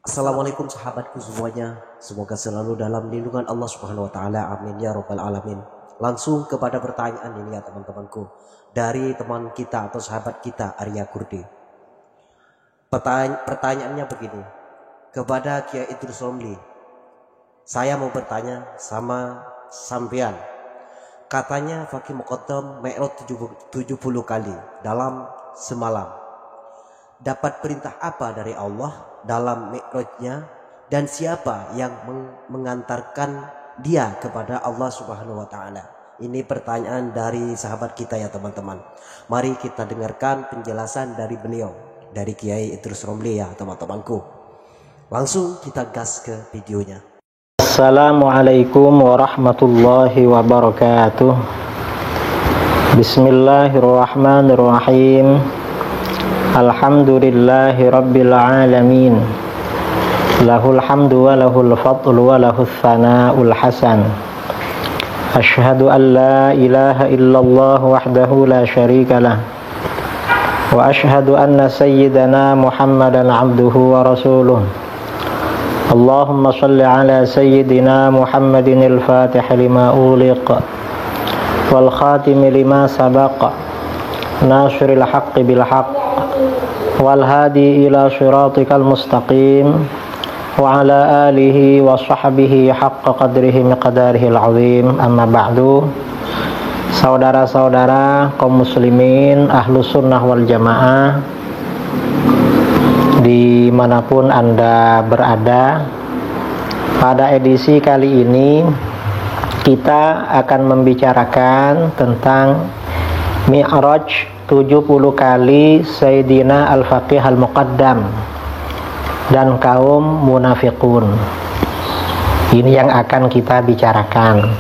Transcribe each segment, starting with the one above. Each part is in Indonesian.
Assalamualaikum sahabatku semuanya. Semoga selalu dalam lindungan Allah Subhanahu wa taala. Amin ya rabbal alamin. Langsung kepada pertanyaan ini ya teman-temanku. Dari teman kita atau sahabat kita Arya Kurdi. Pertanyaannya begini. Kepada Kiai Idrus Romli. Saya mau bertanya sama sampean. Katanya Fakih Muqaddam Mi'raj 70 kali dalam semalam. Dapat perintah apa dari Allah dalam Mi'rajnya dan siapa yang mengantarkan dia kepada Allah Subhanahu wa taala? Ini pertanyaan dari sahabat kita ya teman-teman. Mari kita dengarkan penjelasan dari beliau, dari Kiai Idrus Romli ya teman-temanku. Langsung kita gas ke videonya. Assalamualaikum warahmatullahi wabarakatuh. Bismillahirrahmanirrahim. Alhamdulillahi rabbil alamin. Lahul hamdu wa lahul fadlu wa lahul thana'ul hasan. Ashhadu an la ilaha illallah wahdahu la syarika lah. Wa ashhadu anna sayyidana Muhammadan abduhu wa rasuluh. Allahumma salli ala sayyidina Muhammadin al-fatih lima uliq wal khatim lima sabaq nasiril haqqi bil haqq wal hadi ila siratikal mustaqim wa ala alihi wa sahbihi haqqa qadrihi miqdarihi al-azim. Amma ba'du. Saudara-saudara kaum muslimin ahlu sunnah wal jamaah dimanapun Anda berada, pada edisi kali ini kita akan membicarakan tentang Mi'raj 70 kali Sayyidina Al-Faqih Al-Muqaddam dan kaum munafiqun. Ini yang akan kita bicarakan,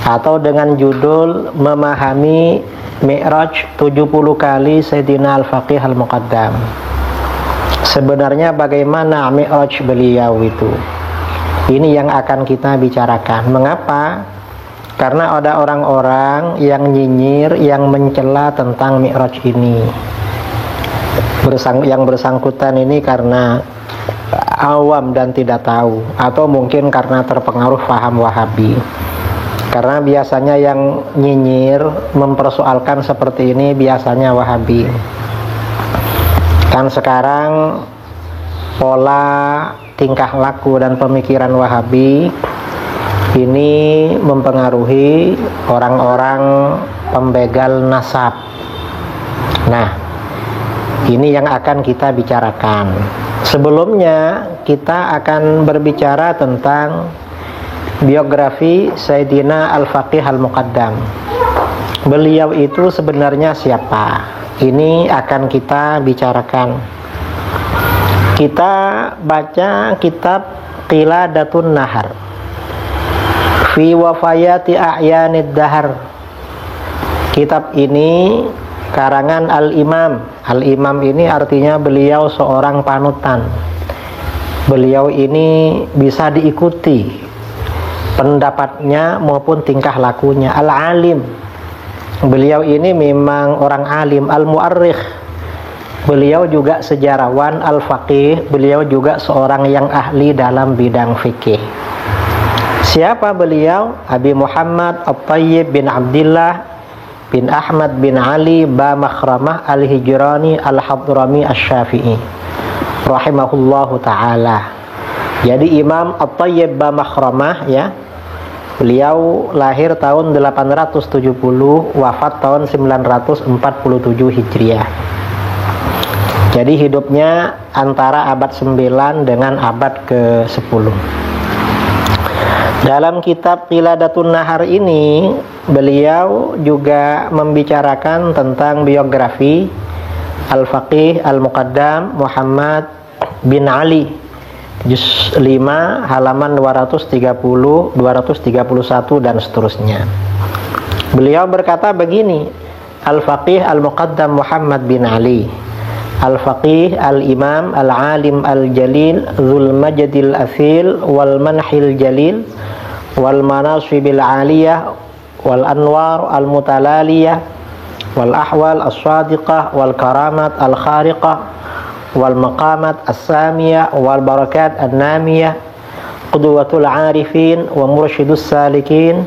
atau dengan judul memahami Mi'raj 70 kali Sayyidina Al-Faqih Al-Muqaddam. Sebenarnya bagaimana Mi'raj beliau itu? Ini yang akan kita bicarakan. Mengapa? Karena ada orang-orang yang nyinyir, yang mencela tentang Mi'raj ini. Yang bersangkutan ini karena awam dan tidak tahu, atau mungkin karena terpengaruh paham Wahabi. Karena biasanya yang nyinyir, mempersoalkan seperti ini biasanya Wahabi. Kan sekarang pola tingkah laku dan pemikiran Wahabi ini mempengaruhi orang-orang pembegal nasab. Nah, ini yang akan kita bicarakan. Sebelumnya kita akan berbicara tentang biografi Sayyidina Al-Faqih Al-Muqaddam. Beliau itu sebenarnya siapa? Ini akan kita bicarakan. Kita baca kitab Qiladatun Nahar fi wafayati a'yanid dahar. Kitab ini karangan Al-Imam. Al-Imam ini artinya beliau seorang panutan. Beliau ini bisa diikuti pendapatnya maupun tingkah lakunya. Al-Alim. Beliau ini memang orang alim. Al-Mu'arrikh. Beliau juga sejarawan. Al-Faqih. Beliau juga seorang yang ahli dalam bidang fikih. Siapa beliau? Abi Muhammad At-Tayyib bin Abdillah bin Ahmad bin Ali ba Makhramah Al-Hijrani Al-Hadrami Asy-Syafi'i rahimahullahu ta'ala. Jadi Imam At-Tayyib ba Makhramah ya, beliau lahir tahun 870, wafat tahun 947 Hijriah. Jadi hidupnya antara abad 9 dengan abad ke-10. Dalam kitab Qiladatun Nahar ini, beliau juga membicarakan tentang biografi Al-Faqih Al-Muqaddam Muhammad bin Ali, juz 5 halaman 230, 231 dan seterusnya. Beliau berkata begini, Al-Faqih Al-Muqaddam Muhammad bin Ali, Al-Faqih Al-Imam Al-Alim Al-Jalil Dzul Majdil Asil wal Manhil Jalil wal Manasibil Aliyah wal Anwar Al-Mutalaliyah wal Ahwal As-Sadiqah wal Karamat Al-Khariqah wal maqamat as-samiyah wal barakat an-namiyah, qudwatul arifin wa mursyidus salikin,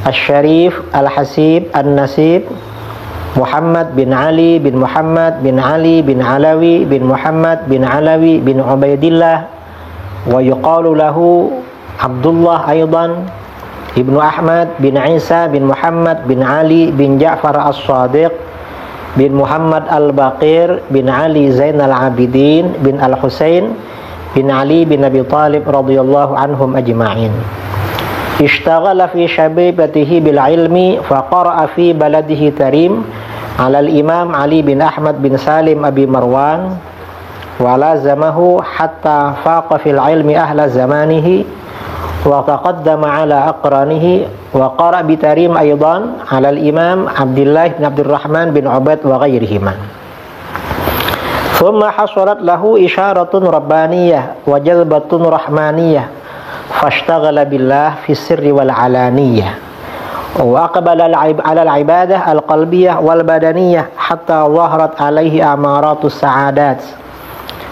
asy-syarif al-hasib an-nasib, Muhammad bin Ali bin Muhammad bin Ali bin Alawi bin Muhammad bin Alawi bin Ubaidillah, wa yuqalu lahu Abdullah aydan Ibnu Ahmad bin Isa bin Muhammad bin Ali bin Ja'far as-Sadiq bin Muhammad al-Baqir bin Ali Zainal Abidin bin Al-Husain bin Ali bin Abi Talib radhiyallahu anhum ajma'in. Ishtaghala fi syababatihi bil ilmi fa qara'a fi baladihi Tarim ala al-Imam Ali bin Ahmad bin Salim Abi Marwan wa lazamahu hatta faqa fil ilmi ahla zamanihi wa taqaddama ala aqranihi wa qara' bi Tarim aydan ala al-Imam Abdullah bin Abdurrahman bin Ubaid wa ghairihima. Thumma hasalat lahu isyaratun rabbaniyah wa jalbatun rahmaniyah fashtaghala billah fi sirri wal alaniyah wa aqbala ala al-ibadah al-qalbiyah wal badaniyah hatta zaharat alaihi amaratus sa'adat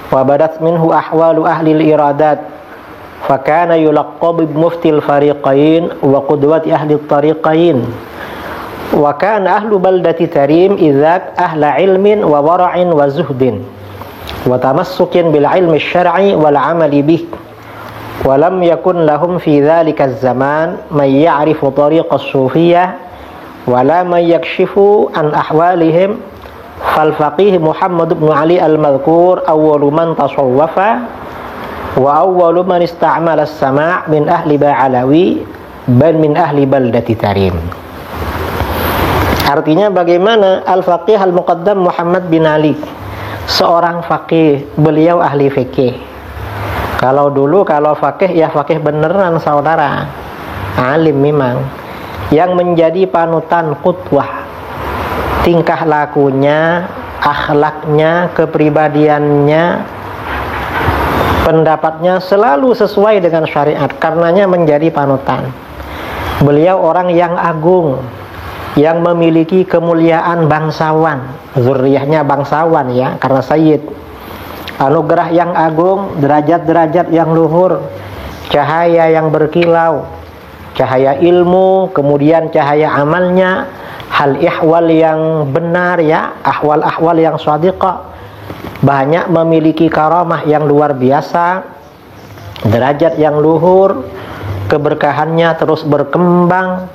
wa badat minhu ahwalu ahli al-iradat fakana yulaqqab bimuftil fariqain wa qudwati ahli at-tariqain wa kana ahlu baldati Tarim idzak ahla ilmin wa wara'in wa zuhdin wa tamassukin bil ilmi syar'i wal amali bih wa lam yakun lahum fi dzalika az-zaman man ya'rifu tariq as-sufiyyah wa la man yakshifu an ahwalihim fal faqih Muhammad bin Ali al-madhkur awwalu man tasawwafa wa awwalu man ista'mala as-sama' min ahli Ba'alawi bal min ahli baldati Tarim. Artinya bagaimana al-faqih al-muqaddam Muhammad bin Ali, seorang faqih, beliau ahli fikih. Kalau dulu kalau faqih ya faqih beneran saudara, alim memang, yang menjadi panutan qudwah, tingkah lakunya, akhlaknya, kepribadiannya, pendapatnya selalu sesuai dengan syariat, karenanya menjadi panutan. Beliau orang yang agung, yang memiliki kemuliaan bangsawan, zuriyahnya bangsawan ya, karena sayyid. Anugerah yang agung, derajat-derajat yang luhur, cahaya yang berkilau, cahaya ilmu, kemudian cahaya amalnya, hal ihwal yang benar ya, ahwal-ahwal yang shadiqah, banyak memiliki karamah yang luar biasa, derajat yang luhur, keberkahannya terus berkembang.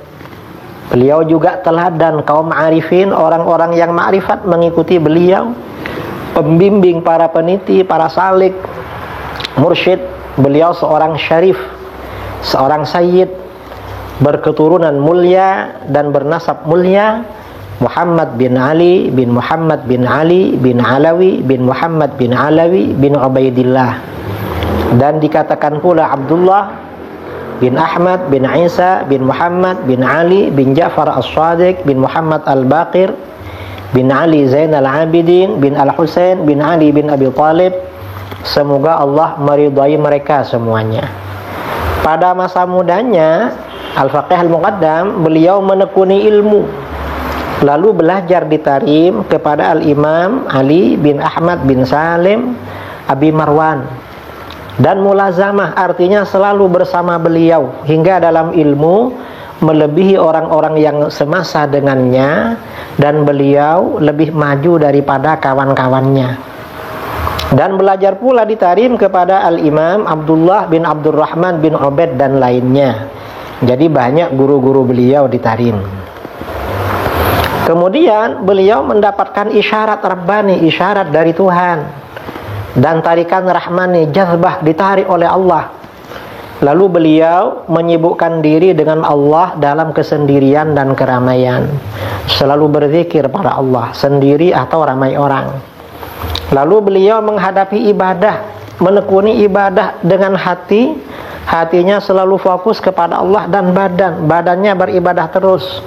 Beliau juga teladan kaum arifin, orang-orang yang ma'rifat mengikuti beliau, pembimbing para peniti, para salik, mursyid. Beliau seorang syarif, seorang sayyid, berketurunan mulia dan bernasab mulia, Muhammad bin Ali bin Muhammad bin Ali bin Alawi bin Muhammad bin Alawi bin Ubaidillah. Dan dikatakan pula Abdullah bin Ahmad bin Isa bin Muhammad bin Ali bin Ja'far as-Sadiq bin Muhammad al-Baqir bin Ali Zainal Abidin bin Al-Husain bin Ali bin Abi Talib. Semoga Allah meridhai mereka semuanya. Pada masa mudanya Al-Faqih Al-Muqaddam, beliau menekuni ilmu, lalu belajar di Tarim kepada Al-Imam Ali bin Ahmad bin Salim Abi Marwan. Dan mulazamah artinya selalu bersama beliau hingga dalam ilmu melebihi orang-orang yang semasa dengannya, dan beliau lebih maju daripada kawan-kawannya. Dan belajar pula di Tarim kepada Al-Imam Abdullah bin Abdurrahman bin Ubaid dan lainnya. Jadi banyak guru-guru beliau di Tarim. Kemudian beliau mendapatkan isyarat Rabbani, isyarat dari Tuhan, dan tarikan rahmani, jazbah, ditarik oleh Allah. Lalu beliau menyibukkan diri dengan Allah dalam kesendirian dan keramaian, selalu berzikir pada Allah, sendiri atau ramai orang. Lalu beliau menghadapi ibadah, menekuni ibadah dengan hati, hatinya selalu fokus kepada Allah, dan badannya beribadah terus,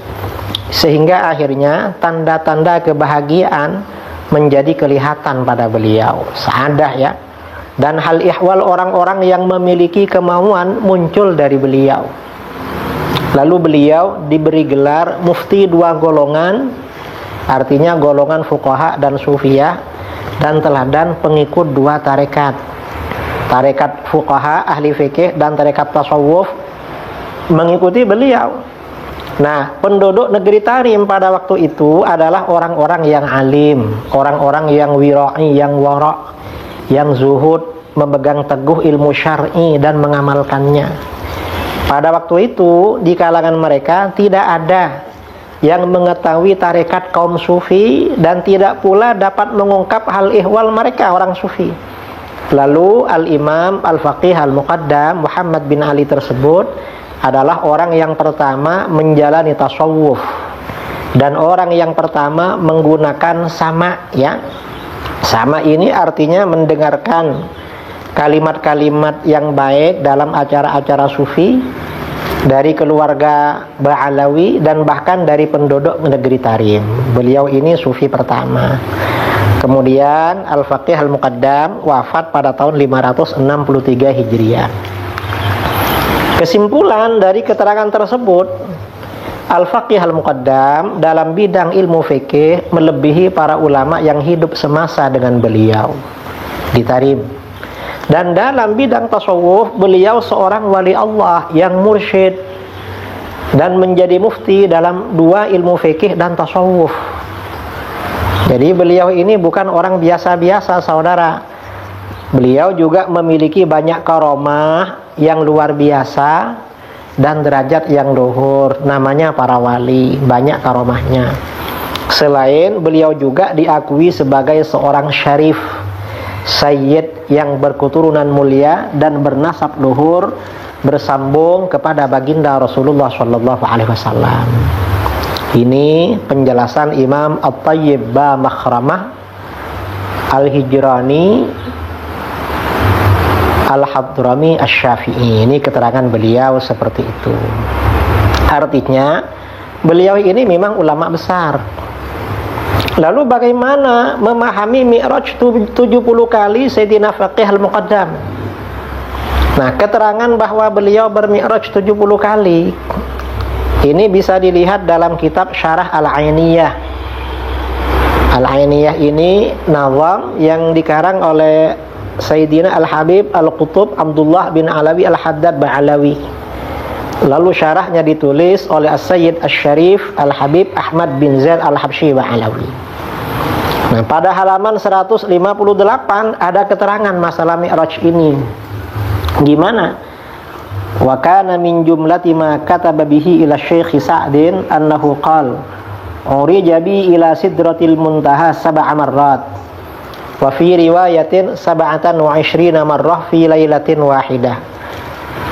sehingga akhirnya tanda-tanda kebahagiaan menjadi kelihatan pada beliau, saadah ya. Dan hal ihwal orang-orang yang memiliki kemauan muncul dari beliau. Lalu beliau diberi gelar mufti dua golongan, artinya golongan fuqaha dan sufiyah, dan teladan pengikut dua tarekat, tarekat fuqaha ahli fikih dan tarekat tasawuf, mengikuti beliau. Nah, penduduk negeri Tarim pada waktu itu adalah orang-orang yang alim, orang-orang yang wira'i, yang wara', yang zuhud, memegang teguh ilmu syar'i dan mengamalkannya. Pada waktu itu di kalangan mereka tidak ada yang mengetahui tarekat kaum sufi dan tidak pula dapat mengungkap hal ihwal mereka orang sufi. Lalu al-imam al-faqih al-muqaddam Muhammad bin Ali tersebut adalah orang yang pertama menjalani tasawuf dan orang yang pertama menggunakan sama, ya. Sama ini artinya mendengarkan kalimat-kalimat yang baik dalam acara-acara sufi dari keluarga Ba'alawi dan bahkan dari penduduk negeri Tarim. Beliau ini sufi pertama. Kemudian Al-Faqih Al-Muqaddam wafat pada tahun 563 Hijriah. Kesimpulan dari keterangan tersebut, Al-Faqih Al-Muqaddam dalam bidang ilmu fikih melebihi para ulama yang hidup semasa dengan beliau di Tarim. Dan dalam bidang tasawuf, beliau seorang wali Allah yang mursyid dan menjadi mufti dalam dua ilmu fikih dan tasawuf. Jadi beliau ini bukan orang biasa-biasa, saudara. Beliau juga memiliki banyak karomah yang luar biasa dan derajat yang luhur. Namanya para wali, banyak karomahnya. Selain beliau juga diakui sebagai seorang syarif, sayyid yang berketurunan mulia dan bernasab luhur, bersambung kepada baginda Rasulullah SAW. Ini penjelasan Imam At-Tayyib Ba Makhramah Al-Hijrani Al-Hadrami Asy-Syafi'i. Ini keterangan beliau seperti itu. Artinya beliau ini memang ulama besar. Lalu bagaimana memahami Mi'raj 70 kali Sayyidina Faqih Al-Muqaddam? Nah, keterangan bahwa beliau bermi'raj 70 kali ini bisa dilihat dalam kitab Syarah Al-Ainiyah. Al-Ainiyah ini nazam yang dikarang oleh Sayyidina Al-Habib Al-Qutub Abdullah bin Alawi Al-Haddad Ba'alawi. Lalu syarahnya ditulis oleh As-Sayyid Asy-Syarif Al-Habib Ahmad bin Zaid Al-Habsyi Ba'alawi. Nah, pada halaman 158 ada keterangan masalah Mi'raj ini. Gimana? Wa kana min jumlati ma kataba bihi ila Syekh Sa'din annahu qala urija bi ila sidratil muntaha sab'a marrat wa fi riwayatin 27 marrah fi lailatin wahidah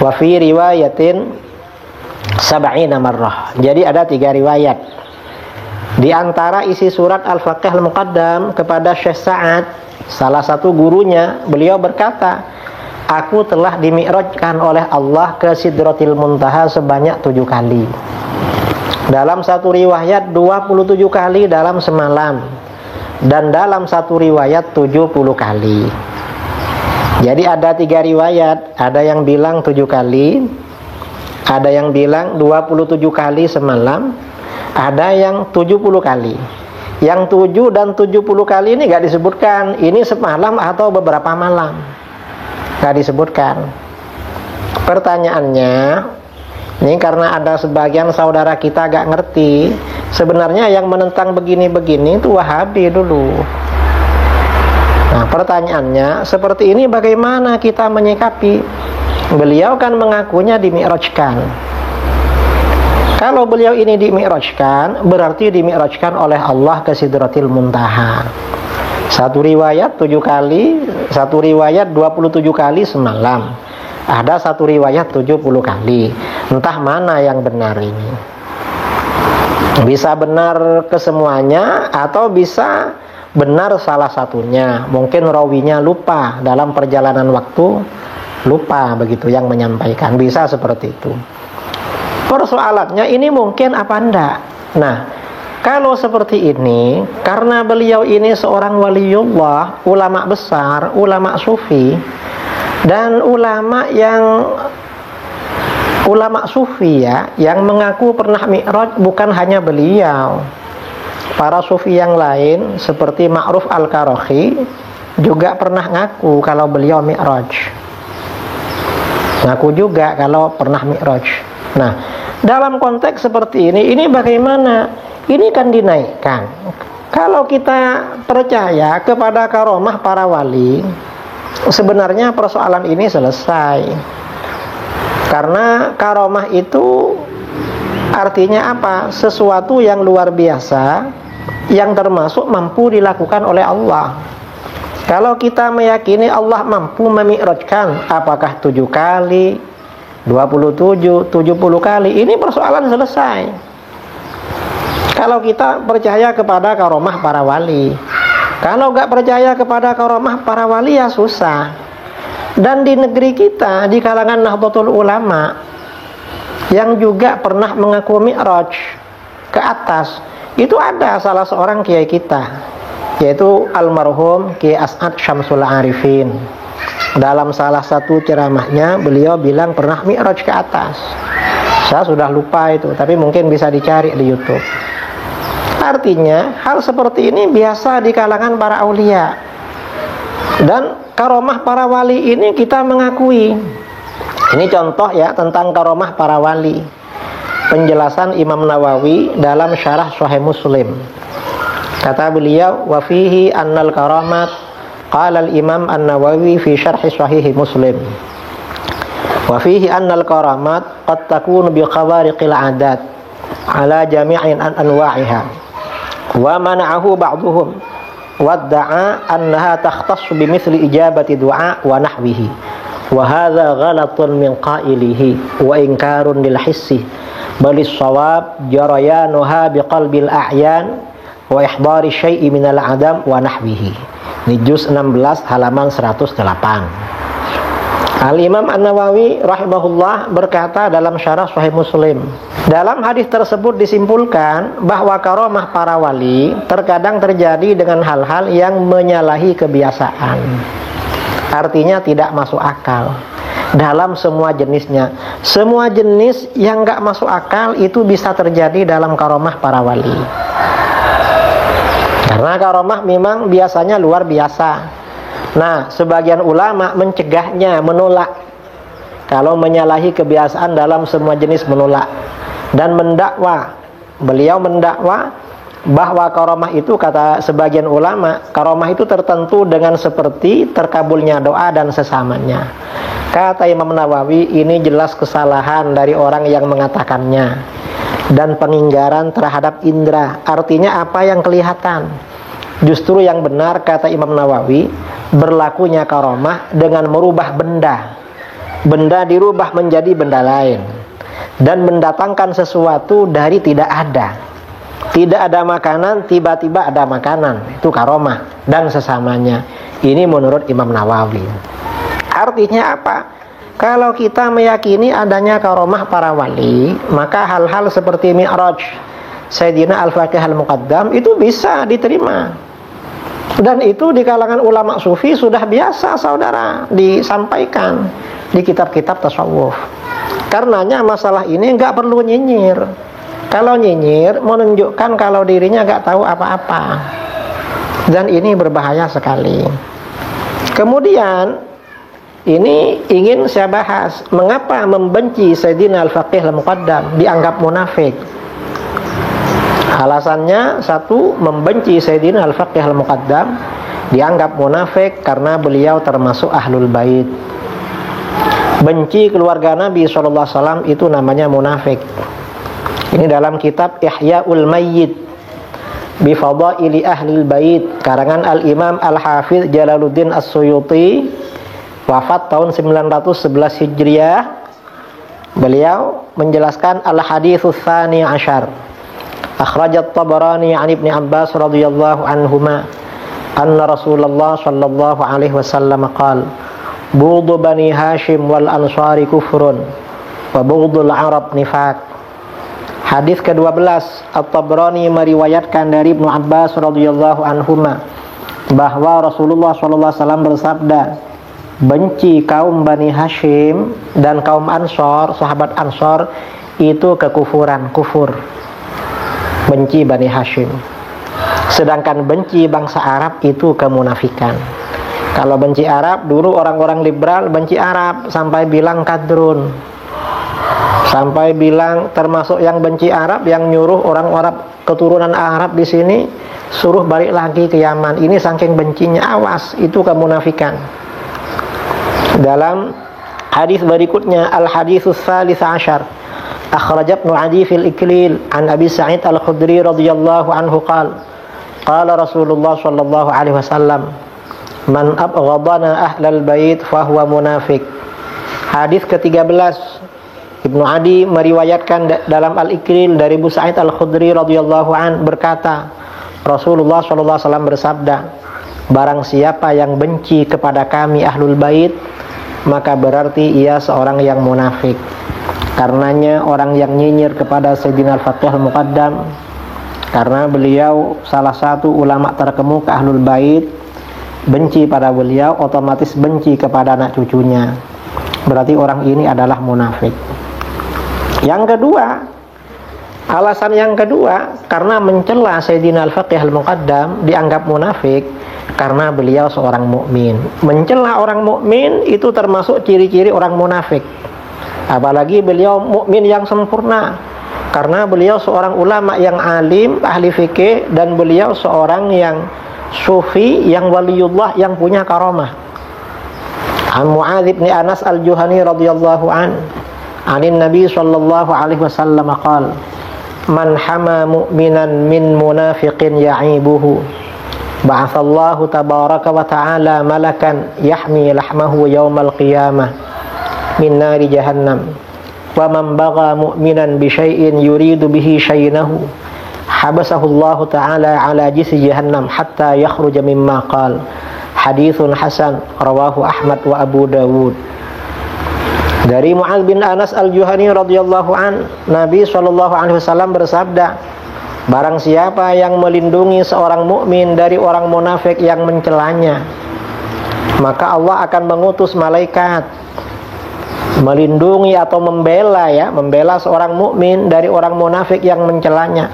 wa fi riwayatin 70 marrah. Jadi ada 3 riwayat. Di antara isi surat Al-Faqih Al-Muqaddam kepada Syekh Sa'ad, salah satu gurunya, beliau berkata, aku telah dimi'rajkan oleh Allah ke Sidratil Muntaha sebanyak 7 kali. Dalam satu riwayat 27 kali dalam semalam, dan dalam satu riwayat 70 kali. Jadi ada 3 riwayat, ada yang bilang 7 kali, ada yang bilang 27 kali semalam, ada yang 70 kali. Yang 7 dan 70 kali ini gak disebutkan ini semalam atau beberapa malam, gak disebutkan. Pertanyaannya, ini karena ada sebagian saudara kita gak ngerti, sebenarnya yang menentang begini-begini itu Wahabi dulu. Nah, pertanyaannya seperti ini, bagaimana kita menyikapi? Beliau kan mengakunya dimi'rajkan. Kalau beliau ini dimi'rajkan, berarti dimi'rajkan oleh Allah ke Sidratil Muntaha. Satu riwayat 7 kali, satu riwayat 27 kali semalam. Ada satu riwayat 70 kali. Entah mana yang benar ini. Bisa benar kesemuanya atau bisa benar salah satunya. Mungkin rawinya lupa dalam perjalanan waktu, lupa begitu yang menyampaikan. Bisa seperti itu. Persoalannya ini mungkin apa enggak? Nah, kalau seperti ini, karena beliau ini seorang waliullah, ulama besar, ulama sufi, dan ulama sufi ya, yang mengaku pernah mi'raj bukan hanya beliau. Para sufi yang lain seperti Ma'ruf Al-Karachi juga pernah ngaku kalau beliau mi'raj. Ngaku juga kalau pernah mi'raj. Nah, dalam konteks seperti ini bagaimana? Ini kan dinaikkan. Kalau kita percaya kepada karomah para wali, sebenarnya persoalan ini selesai. Karena karomah itu artinya apa? Sesuatu yang luar biasa, yang termasuk mampu dilakukan oleh Allah. Kalau kita meyakini Allah mampu memi'rajkan, apakah 7 kali, 27, 70 kali, ini persoalan selesai. Kalau kita percaya kepada karomah para wali. Kalau nggak percaya kepada karomah para wali ya susah. Dan di negeri kita, di kalangan Nahdlatul Ulama, yang juga pernah mengaku mi'raj ke atas, itu ada salah seorang kiai kita, yaitu almarhum Kiai As'ad Syamsul Arifin. Dalam salah satu ceramahnya beliau bilang pernah mi'raj ke atas. Saya sudah lupa itu, tapi mungkin bisa dicari di YouTube. Artinya hal seperti ini biasa di kalangan para aulia. Dan karomah para wali ini kita mengakui. Ini contoh ya tentang karomah para wali. Penjelasan Imam Nawawi dalam syarah Sahih Muslim. Kata beliau, wa fihi annal karamat, qala al-Imam An-Nawawi fi syarh Sahih Muslim. Wa fihi annal karamat qad takunu bi khawariqil adat ala jami'in anwa'iha. Wa mana'ahu ba'dhum wadda'a annaha takhtassu bimithli ijabati du'a wa nahwihi. Wa hadha ghalatun min qailihi wa inkarun lil hissi. Balis shawab jarayanuha biqalbil a'yan wa ihdari syai'i minal adam wa nahwihi. Ini juz 16 halaman 108. Al-Imam An-Nawawi rahimahullah berkata dalam syarah Sahih Muslim, dalam hadis tersebut disimpulkan bahwa karomah para wali terkadang terjadi dengan hal-hal yang menyalahi kebiasaan. Artinya tidak masuk akal dalam semua jenisnya. Semua jenis yang gak masuk akal itu bisa terjadi dalam karomah para wali. Karena karomah memang biasanya luar biasa. Nah, sebagian ulama mencegahnya, menolak. Kalau menyalahi kebiasaan dalam semua jenis menolak. Dan mendakwa. Beliau mendakwa bahwa karomah itu, kata sebagian ulama, karomah itu tertentu dengan seperti terkabulnya doa dan sesamanya. Kata Imam Nawawi, ini jelas kesalahan dari orang yang mengatakannya dan penginggaran terhadap indera. Artinya apa yang kelihatan. Justru yang benar, kata Imam Nawawi, berlakunya karomah dengan merubah benda. Benda dirubah menjadi benda lain dan mendatangkan sesuatu dari tidak ada. Tidak ada makanan, tiba-tiba ada makanan. Itu karomah dan sesamanya. Ini menurut Imam Nawawi. Artinya apa? Kalau kita meyakini adanya karomah para wali, maka hal-hal seperti mi'raj Sayyidina Al-Faqih Al-Muqaddam itu bisa diterima. Dan itu di kalangan ulama sufi sudah biasa, saudara, disampaikan di kitab-kitab tasawuf. Karenanya masalah ini nggak perlu nyinyir. Kalau nyinyir menunjukkan kalau dirinya nggak tahu apa-apa. Dan ini berbahaya sekali. Kemudian ini ingin saya bahas, mengapa membenci Sayyidina Al-Faqih Al-Muqaddam dianggap munafik. Alasannya, satu, membenci Sayyidina Al-Faqih Al-Muqaddam dianggap munafik karena beliau termasuk Ahlul Bait. Benci keluarga Nabi SAW itu namanya munafik. Ini dalam kitab Ihya'ul Mayyit bi Fadaili Ahlil Bait, karangan Al-Imam Al-Hafidh Jalaluddin As-Suyuti, wafat tahun 911 Hijriah. Beliau menjelaskan Al-Haditsus Tsani Asyar. Akhrajat Tabarani an Ibni Abbas radhiyallahu anhuma anna Rasulullah sallallahu alaihi wasallam qala bughdu bani Hashim wal ansari kufrun wa bughdul Arab nifaq. Hadis ke-12, At-Tabrani meriwayatkan dari Ibnu Abbas radhiyallahu anhuma bahwa Rasulullah sallallahu alaihi wasallam bersabda, benci kaum Bani Hashim dan kaum Ansor, sahabat Ansor, itu kekufuran, kufur. Benci Bani Hashim. Sedangkan benci bangsa Arab itu kemunafikan. Kalau benci Arab, dulu orang-orang liberal benci Arab sampai bilang kadrun, sampai bilang termasuk yang benci Arab, yang nyuruh orang Arab, keturunan Arab di sini suruh balik lagi ke Yaman. Ini saking bencinya, awas, itu kemunafikan. Dalam hadis berikutnya, al-haditsus tsalits asyar, akhraj Ibnu Adi fil Iklil an Abi Sa'id al-Khudri radhiyallahu anhu qala Rasulullah sallallahu alaihi wasallam, man abghadana ahlal bait fahuwa munafik. Hadis ke-13, Ibnu Adi meriwayatkan dalam Al-Iklil dari Abu Sa'id Al-Khudri radhiyallahu an berkata, Rasulullah sallallahu alaihi wasallam bersabda, barang siapa yang benci kepada kami ahlul bait, maka berarti ia seorang yang munafik. Karenanya orang yang nyinyir kepada Sayyidina Al-Fatih Al-Muqaddam, karena beliau salah satu ulama terkemuka ahlul bait, benci pada beliau, otomatis benci kepada anak cucunya. Berarti orang ini adalah munafik. Yang kedua, alasan yang kedua, karena mencela Sayyidina Al-Faqih Al-Muqaddam dianggap munafik karena beliau seorang mukmin. Mencela orang mukmin itu termasuk ciri-ciri orang munafik. Apalagi beliau mukmin yang sempurna, karena beliau seorang ulama yang alim, ahli fikih, dan beliau seorang yang sufi, yang waliullah, yang punya karamah. An Mu'adz bin Anas al-Juhani radhiyallahu an, anin Nabi sallallahu alaihi wasallam qala, man hama mu'minan min munafiqin ya'ibuhu, ba'atsallahu tabaraka wa ta'ala malakan yahmi lahmahu yaumal qiyamah min nari jahannam, wa man bagha mu'minan bi syai'in yuridu bihi syaynahu habasahu Allah ta'ala ala jisi jahannam hatta yakhruja mimma qala. Haditsun hasan rawahu Ahmad wa Abu Dawud. Dari Mu'adz bin Anas al-Juhani radhiyallahu an, Nabi sallallahu alaihi wasallam bersabda, barang siapa yang melindungi seorang mukmin dari orang munafik yang mencelanya, maka Allah akan mengutus malaikat melindungi atau membela seorang mukmin dari orang munafik yang mencelanya.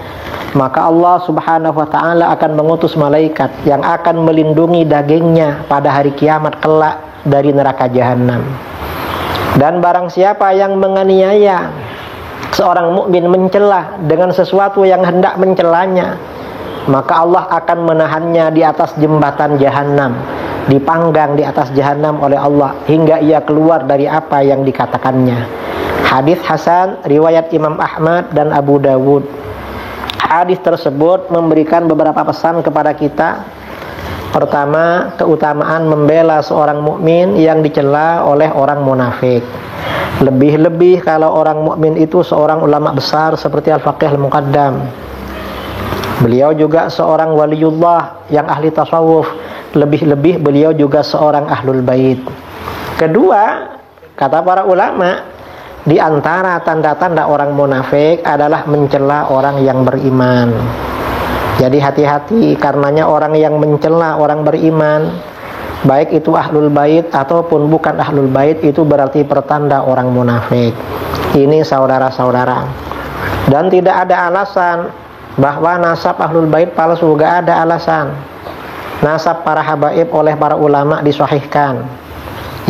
Maka Allah subhanahu wa ta'ala akan mengutus malaikat yang akan melindungi dagingnya pada hari kiamat kelak dari neraka jahanam. Dan barang siapa yang menganiaya seorang mukmin, mencela dengan sesuatu yang hendak mencelanya, maka Allah akan menahannya di atas jembatan jahanam, dipanggang di atas jahanam oleh Allah hingga ia keluar dari apa yang dikatakannya. Hadis hasan riwayat Imam Ahmad dan Abu Dawud. Hadis tersebut memberikan beberapa pesan kepada kita. Pertama, keutamaan membela seorang mukmin yang dicela oleh orang munafik. Lebih-lebih kalau orang mukmin itu seorang ulama besar seperti Al-Faqih Al-Muqaddam. Beliau juga seorang waliullah yang ahli tasawuf. Lebih-lebih beliau juga seorang ahlul bait. Kedua, kata para ulama, di antara tanda-tanda orang munafik adalah mencela orang yang beriman. Jadi hati-hati, karenanya orang yang mencela orang beriman, baik itu ahlul bait ataupun bukan ahlul bait, itu berarti pertanda orang munafik. Ini saudara-saudara. Dan tidak ada alasan bahwa nasab ahlul bait palsu, gak ada alasan. Nasab para habaib oleh para ulama disahihkan.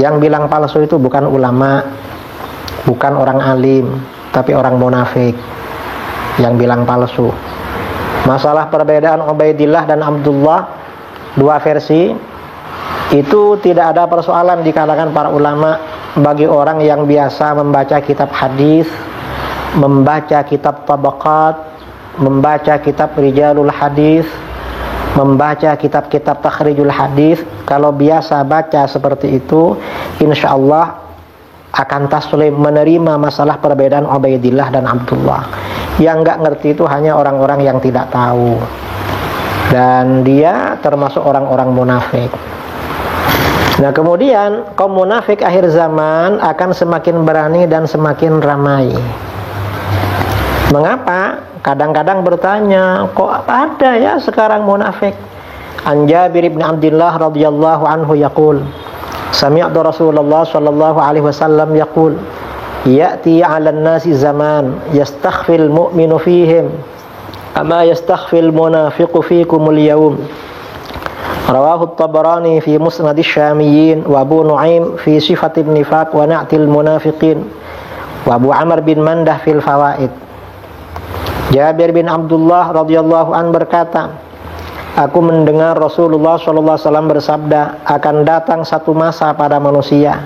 Yang bilang palsu itu bukan ulama, bukan orang alim, tapi orang munafik yang bilang palsu. Masalah perbedaan Ubaidillah dan Abdullah, dua versi, itu tidak ada persoalan di kalangan para ulama. Bagi orang yang biasa membaca kitab hadis, membaca kitab tabaqat, membaca kitab rijalul hadis, membaca kitab-kitab takhrijul hadis, kalau biasa baca seperti itu, insya Allah akan taslim, menerima masalah perbedaan Ubaidillah dan Abdullah. Yang nggak ngerti itu hanya orang-orang yang tidak tahu, dan dia termasuk orang-orang munafik. Nah, kemudian kaum munafik akhir zaman akan semakin berani dan semakin ramai. Mengapa? Kadang-kadang bertanya, kok ada ya sekarang munafik? An Jabir bin Abdullah radhiyallahu anhu yaqul, sami'tu Rasulullah sallallahu alaihi wasallam yaqul, ya'ti 'alan nasi zaman yastakhfil mu'minu fihim ama yastakhfil munafiqu fikumul yawm. Rawahu at-Tabarani fi Musnad asy-Syamiyyin wa Abu Nu'aim fi Sifatin Nifaq wa Na'til Munafiqin wa Abu Amr bin Mandah fil Fawaid. Jabir bin Abdullah radhiyallahu an berkata, aku mendengar Rasulullah sallallahu alaihi wasallam bersabda, akan datang satu masa pada manusia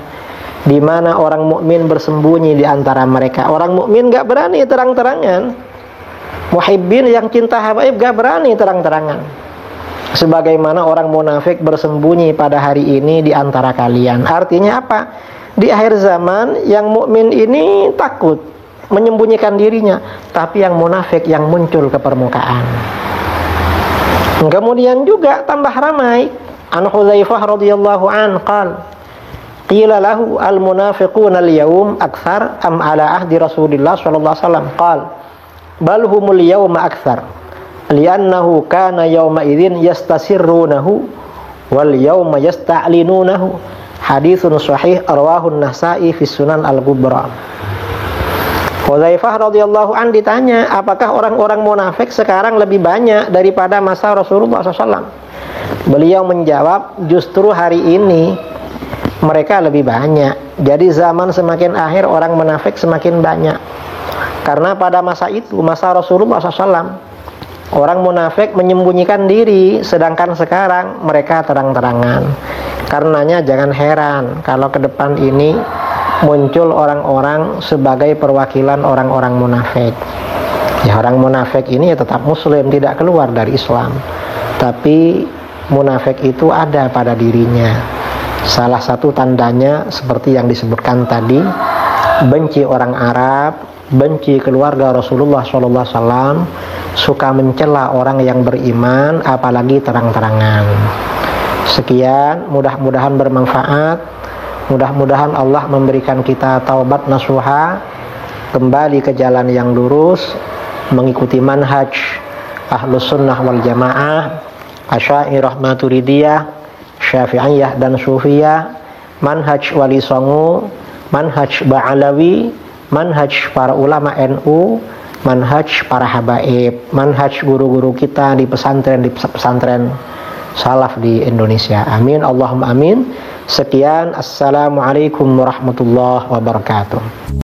di mana orang mukmin bersembunyi di antara mereka. Orang mukmin enggak berani terang-terangan. Muhibbin yang cinta habaib enggak berani terang-terangan. Sebagaimana orang munafik bersembunyi pada hari ini di antara kalian. Artinya apa? Di akhir zaman yang mukmin ini takut menyembunyikan dirinya, tapi yang munafik yang muncul ke permukaan. Kemudian juga tambah ramai. An Hudzaifah radhiyallahu an qala qila lahu al munafiquna al yawm akthar am ala ahdi Rasulillah sallallahu alaihi wasallam qala bal humul yawma akthar li'annahu kana yawma idzin yastasirrunahu wal yawma yasta'linunahu. Haditsun sahih rawahu an-Nasa'i fi Sunan al-Kubra. Hudzaifah radhiyallahu an ditanya, apakah orang-orang munafik sekarang lebih banyak daripada masa Rasulullah SAW? Beliau menjawab, justru hari ini mereka lebih banyak. Jadi zaman semakin akhir orang munafik semakin banyak. Karena pada masa itu, masa Rasulullah SAW, orang munafik menyembunyikan diri, sedangkan sekarang mereka terang-terangan. Karenanya jangan heran kalau ke depan ini muncul orang-orang sebagai perwakilan orang-orang munafik. Ya, orang munafik ini ya tetap muslim, tidak keluar dari Islam, tapi munafik itu ada pada dirinya. Salah satu tandanya seperti yang disebutkan tadi, benci orang Arab, benci keluarga Rasulullah SAW, suka mencela orang yang beriman, apalagi terang-terangan. Sekian, mudah-mudahan bermanfaat. Mudah-mudahan Allah memberikan kita taubat nasuha, kembali ke jalan yang lurus, mengikuti manhaj Ahlus Sunnah wal Jamaah, Asy'ariyah, Maturidiyah, Syafi'iyah dan Sufiyah, manhaj Wali Songo, manhaj Ba'alawi, manhaj para ulama NU, manhaj para habaib, manhaj guru-guru kita di pesantren salaf di Indonesia. Amin, Allahumma amin. Sekian, assalamualaikum warahmatullahi wabarakatuh.